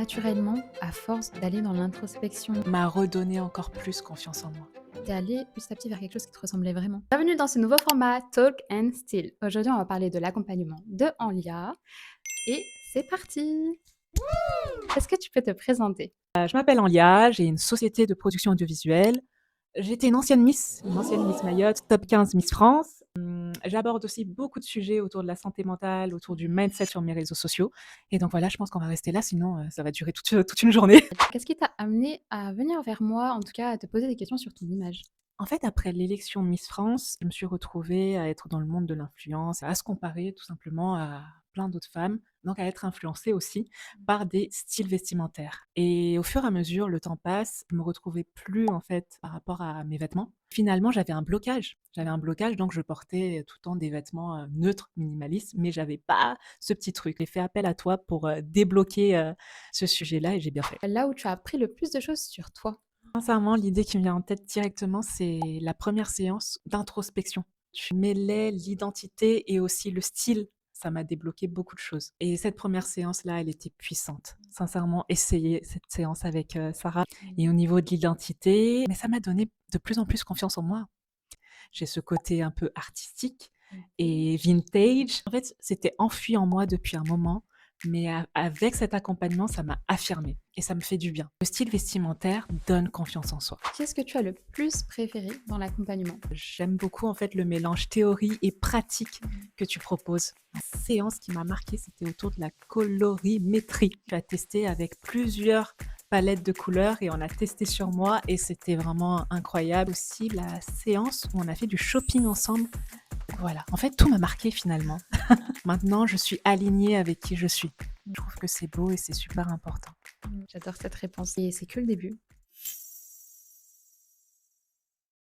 Naturellement, à force d'aller dans l'introspection, M'a redonné encore plus confiance en moi. tu allé petit à petit vers quelque chose qui te ressemblait vraiment. Bienvenue dans ce nouveau format Talk and Still. Aujourd'hui, on va parler de l'accompagnement de Enlia et c'est parti! Est-ce que tu peux te présenter? Je m'appelle Anlia, j'ai une société de production audiovisuelle. J'étais une ancienne Miss Mayotte, top 15 Miss France. J'aborde aussi beaucoup de sujets autour de la santé mentale, autour du mindset sur mes réseaux sociaux et donc voilà, je pense qu'on va rester là, sinon, ça va durer toute une journée. Qu'est-ce qui t'a amené à venir vers moi, en tout cas à te poser des questions sur ton image? En fait, après l'élection de Miss France, je me suis retrouvée à être dans le monde de l'influence, à se comparer tout simplement à plein d'autres femmes, donc à être influencée aussi par des styles vestimentaires. Et au fur et à mesure, le temps passe, je me retrouvais plus en fait par rapport à mes vêtements. Finalement, j'avais un blocage. J'avais un blocage, donc je portais tout le temps des vêtements neutres, minimalistes, mais j'avais pas ce petit truc. J'ai fait appel à toi pour débloquer ce sujet-là et j'ai bien fait. Là où tu as appris le plus de choses sur toi. Sincèrement, l'idée qui me vient en tête directement, c'est la première séance d'introspection. Tu mêlais l'identité et aussi le style. Ça m'a débloqué beaucoup de choses et cette première séance-là, elle était puissante. Sincèrement, essayer cette séance avec, Sarah et au niveau de l'identité, mais ça m'a donné de plus en plus confiance en moi. J'ai ce côté un peu artistique et vintage. En fait, c'était enfui en moi depuis un moment, mais avec cet accompagnement, ça m'a affirmée et ça me fait du bien. Le style vestimentaire donne confiance en soi. Qu'est-ce que tu as le plus préféré dans l'accompagnement? J'aime beaucoup en fait le mélange théorie et pratique que tu proposes. La séance qui m'a marquée, c'était autour de la colorimétrie. Tu as testé avec plusieurs palettes de couleurs et on a testé sur moi et c'était vraiment incroyable. Aussi la séance où on a fait du shopping ensemble. Voilà, en fait tout m'a marqué finalement. Maintenant, je suis alignée avec qui je suis. Je trouve que c'est beau et c'est super important. J'adore cette réponse et c'est que le début.